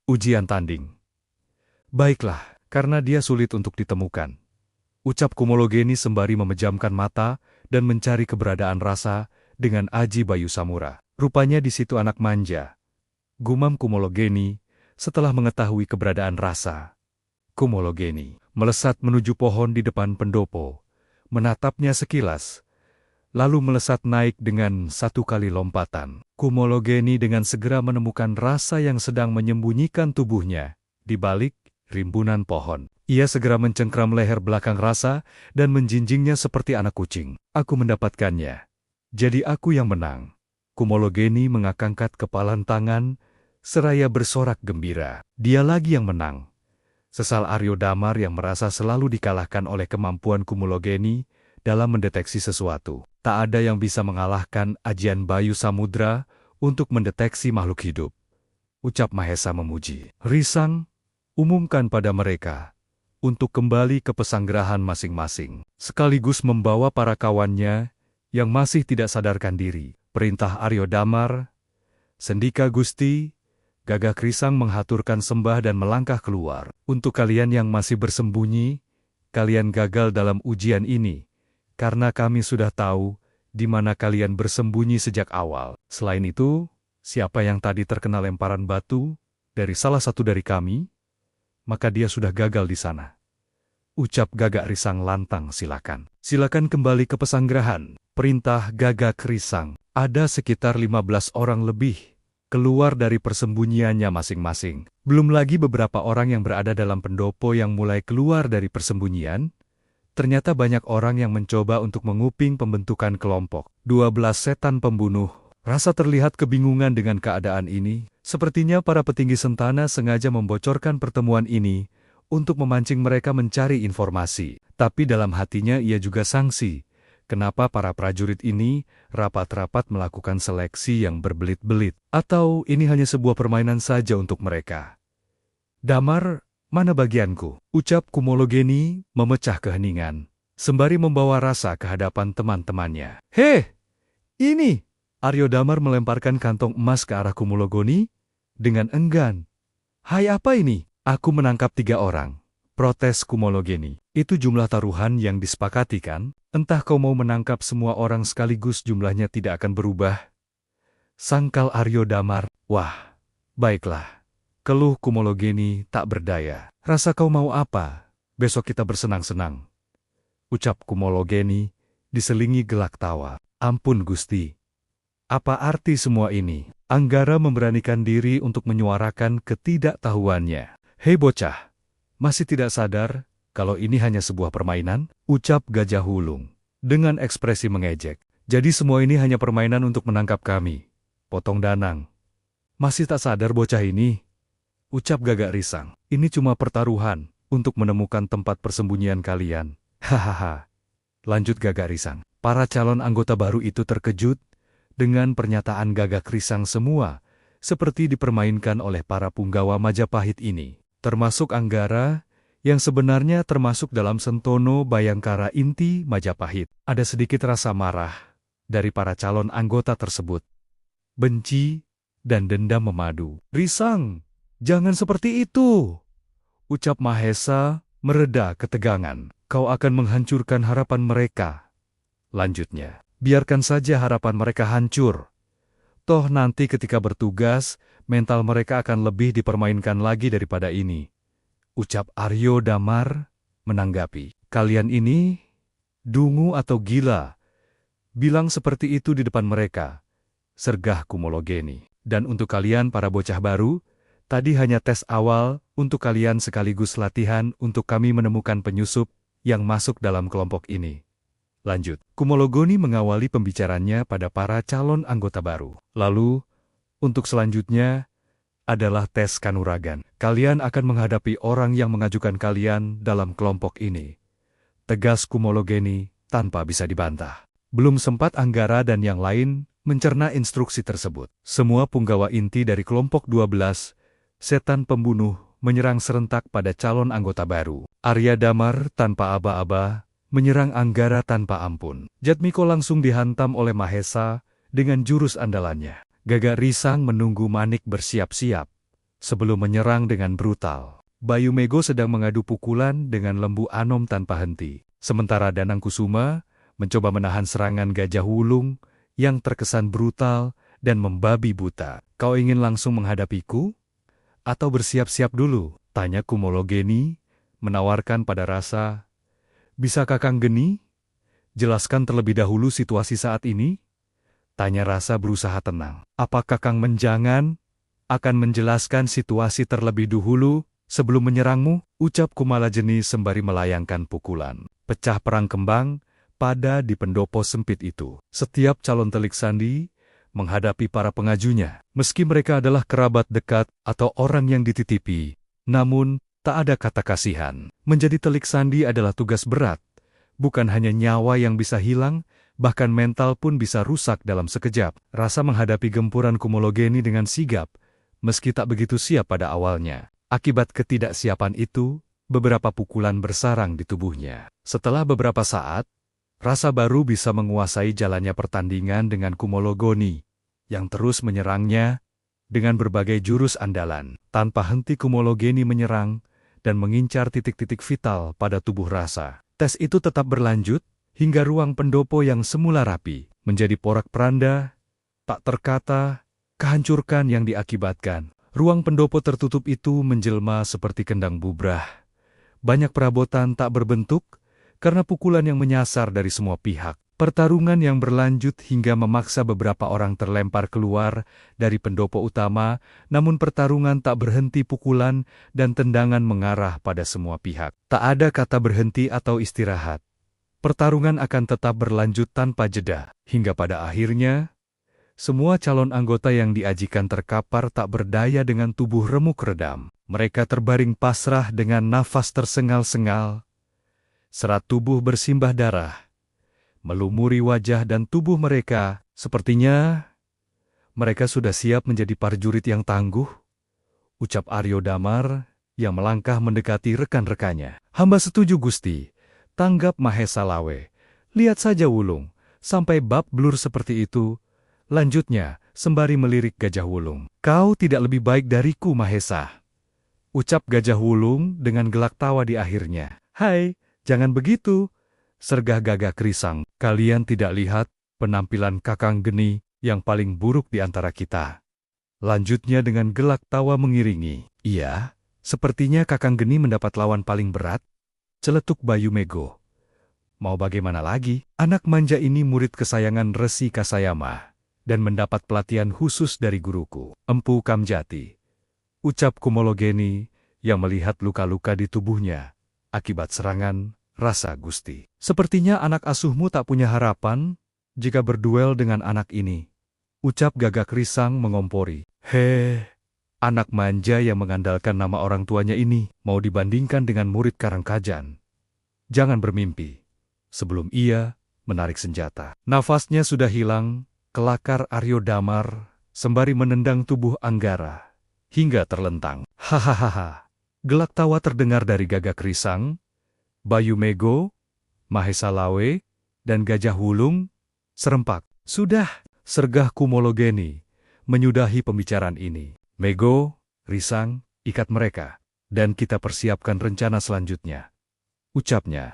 Ujian tanding. Baiklah, karena dia sulit untuk ditemukan. Ucap Kumologeni sembari memejamkan mata dan mencari keberadaan Rasa dengan Aji Bayu Samura. Rupanya di situ anak manja. Gumam Kumologeni setelah mengetahui keberadaan Rasa. Kumologeni melesat menuju pohon di depan pendopo, menatapnya sekilas, lalu melesat naik dengan satu kali lompatan. Kumologeni dengan segera menemukan Rasa yang sedang menyembunyikan tubuhnya di balik rimbunan pohon. Ia segera mencengkram leher belakang Rasa dan menjinjingnya seperti anak kucing. Aku mendapatkannya. Jadi aku yang menang. Kumologeni mengangkat kepalan tangan, seraya bersorak gembira. Dia lagi yang menang. Sesal Aryo Damar yang merasa selalu dikalahkan oleh kemampuan Kumologeni dalam mendeteksi sesuatu. Tak ada yang bisa mengalahkan ajian Bayu Samudra untuk mendeteksi makhluk hidup. Ucap Mahesa memuji. Risang, umumkan pada mereka untuk kembali ke pesanggerahan masing-masing. Sekaligus membawa para kawannya yang masih tidak sadarkan diri. Perintah Aryo Damar, Sendika Gusti, Gagak Risang menghaturkan sembah dan melangkah keluar. Untuk kalian yang masih bersembunyi, kalian gagal dalam ujian ini, karena kami sudah tahu di mana kalian bersembunyi sejak awal. Selain itu, siapa yang tadi terkena lemparan batu dari salah satu dari kami, maka dia sudah gagal di sana. Ucap Gagak Risang lantang, silakan. Silakan kembali ke pesanggerahan. Perintah Gagak Risang. Ada sekitar 15 orang lebih keluar dari persembunyiannya masing-masing. Belum lagi beberapa orang yang berada dalam pendopo yang mulai keluar dari persembunyian. Ternyata banyak orang yang mencoba untuk menguping pembentukan kelompok. 12 setan pembunuh. Rasa terlihat kebingungan dengan keadaan ini. Sepertinya para petinggi Sentana sengaja membocorkan pertemuan ini untuk memancing mereka mencari informasi. Tapi dalam hatinya ia juga sangsi. Kenapa para prajurit ini rapat-rapat melakukan seleksi yang berbelit-belit? Atau ini hanya sebuah permainan saja untuk mereka? Damar, mana bagianku? Ucap Kumologeni memecah keheningan, sembari membawa Rasa ke hadapan teman-temannya. Heh, ini! Aryo Damar melemparkan kantong emas ke arah Kumologeni dengan enggan. Hai, apa ini? Aku menangkap 3 orang. Protes Kumologeni. Itu jumlah taruhan yang disepakati kan? Entah kau mau menangkap semua orang sekaligus jumlahnya tidak akan berubah. Sangkal Aryo Damar. Wah, baiklah. Keluh Kumologeni tak berdaya. Rasa kau mau apa? Besok kita bersenang-senang. Ucap Kumologeni diselingi gelak tawa. Ampun Gusti. Apa arti semua ini? Anggara memberanikan diri untuk menyuarakan ketidaktahuannya. Hei bocah, masih tidak sadar kalau ini hanya sebuah permainan? Ucap Gajah Hulung dengan ekspresi mengejek. Jadi semua ini hanya permainan untuk menangkap kami. Potong Danang. Masih tak sadar bocah ini? Ucap Gagak Risang. Ini cuma pertaruhan untuk menemukan tempat persembunyian kalian. Hahaha. Lanjut Gagak Risang. Para calon anggota baru itu terkejut dengan pernyataan Gagak Risang semua, seperti dipermainkan oleh para punggawa Majapahit ini. Termasuk Anggara, yang sebenarnya termasuk dalam Sentono Bayangkara inti Majapahit. Ada sedikit rasa marah dari para calon anggota tersebut. Benci dan dendam memadu. Risang, jangan seperti itu! Ucap Mahesa mereda ketegangan. Kau akan menghancurkan harapan mereka. Lanjutnya, biarkan saja harapan mereka hancur. Toh nanti ketika bertugas, mental mereka akan lebih dipermainkan lagi daripada ini. Ucap Aryo Damar menanggapi. Kalian ini dungu atau gila? Bilang seperti itu di depan mereka. Sergah Kumologeni. Dan untuk kalian para bocah baru, tadi hanya tes awal untuk kalian sekaligus latihan untuk kami menemukan penyusup yang masuk dalam kelompok ini. Lanjut, Kumologeni mengawali pembicaranya pada para calon anggota baru. Lalu, untuk selanjutnya adalah tes kanuragan. Kalian akan menghadapi orang yang mengajukan kalian dalam kelompok ini. Tegas Kumologeni tanpa bisa dibantah. Belum sempat Anggara dan yang lain mencerna instruksi tersebut. Semua punggawa inti dari kelompok 12, setan pembunuh, menyerang serentak pada calon anggota baru. Arya Damar tanpa aba-aba menyerang Anggara tanpa ampun. Jatmiko langsung dihantam oleh Mahesa dengan jurus andalannya. Gagak Risang menunggu Manik bersiap-siap. sebelum menyerang dengan brutal. Bayu Mego sedang mengadu pukulan dengan Lembu Anom tanpa henti. Sementara Danang Kusuma mencoba menahan serangan Gajah Wulung yang terkesan brutal dan membabi buta. Kau ingin langsung menghadapiku? Atau bersiap-siap dulu? Tanya Kumologeni, menawarkan pada Rasa. Bisa Kakang Geni? Jelaskan terlebih dahulu situasi saat ini? Tanya Rasa berusaha tenang. Apa Kakang Menjangan akan menjelaskan situasi terlebih dahulu sebelum menyerangmu? Ucap Kumalajeni sembari melayangkan pukulan. Pecah perang kembang pada di pendopo sempit itu. Setiap calon telik sandi menghadapi para pengajunya. Meski mereka adalah kerabat dekat atau orang yang dititipi, namun tak ada kata kasihan. Menjadi telik sandi adalah tugas berat. Bukan hanya nyawa yang bisa hilang, bahkan mental pun bisa rusak dalam sekejap. Rasa menghadapi gempuran Kumologeni dengan sigap, meski tak begitu siap pada awalnya. Akibat ketidaksiapan itu, beberapa pukulan bersarang di tubuhnya. Setelah beberapa saat, Rasa baru bisa menguasai jalannya pertandingan dengan Kumologeni, yang terus menyerangnya dengan berbagai jurus andalan. Tanpa henti Kumologeni menyerang dan mengincar titik-titik vital pada tubuh Rasa. Tes itu tetap berlanjut, hingga ruang pendopo yang semula rapi, menjadi porak-poranda, tak terkata, kehancuran yang diakibatkan. Ruang pendopo tertutup itu menjelma seperti kendang bubrah. Banyak perabotan tak berbentuk, karena pukulan yang menyasar dari semua pihak. Pertarungan yang berlanjut hingga memaksa beberapa orang terlempar keluar dari pendopo utama, namun pertarungan tak berhenti, pukulan dan tendangan mengarah pada semua pihak. Tak ada kata berhenti atau istirahat. Pertarungan akan tetap berlanjut tanpa jeda, hingga pada akhirnya, semua calon anggota yang diajikan terkapar tak berdaya dengan tubuh remuk redam. Mereka terbaring pasrah dengan nafas tersengal-sengal. Serat tubuh bersimbah darah melumuri wajah dan tubuh mereka. Sepertinya mereka sudah siap menjadi prajurit yang tangguh, ucap Aryo Damar yang melangkah mendekati rekan-rekannya. Hamba setuju Gusti, tanggap Mahesa Lawe. Lihat saja Wulung, sampai bab blur seperti itu. Lanjutnya, sembari melirik Gajah Wulung. Kau tidak lebih baik dariku Mahesa, ucap Gajah Wulung dengan gelak tawa di akhirnya. Hai, jangan begitu, sergah Gagak Risang. Kalian tidak lihat penampilan Kakang Geni yang paling buruk di antara kita? Lanjutnya dengan gelak tawa mengiringi. Iya, sepertinya Kakang Geni mendapat lawan paling berat, celetuk Bayu Mego. Mau bagaimana lagi? Anak manja ini murid kesayangan Resi Kasayama, dan mendapat pelatihan khusus dari guruku, Empu Kamjati, ucap Kumologeni yang melihat luka-luka di tubuhnya akibat serangan Rasa Gusti. Sepertinya anak asuhmu tak punya harapan jika berduel dengan anak ini, ucap Gagak Risang mengompori. Anak manja yang mengandalkan nama orang tuanya ini mau dibandingkan dengan murid Karangkajan. Jangan bermimpi. Sebelum ia menarik senjata. Nafasnya sudah hilang, kelakar Aryo Damar sembari menendang tubuh Anggara hingga terlentang. Hahaha. Gelak tawa terdengar dari Gagak Risang, Bayu Mego, Mahesa Lawe, dan Gajah Wulung. Serempak. Sudah, sergah Kumologeni menyudahi pembicaraan ini. Mego, Risang, ikat mereka, dan kita persiapkan rencana selanjutnya, ucapnya.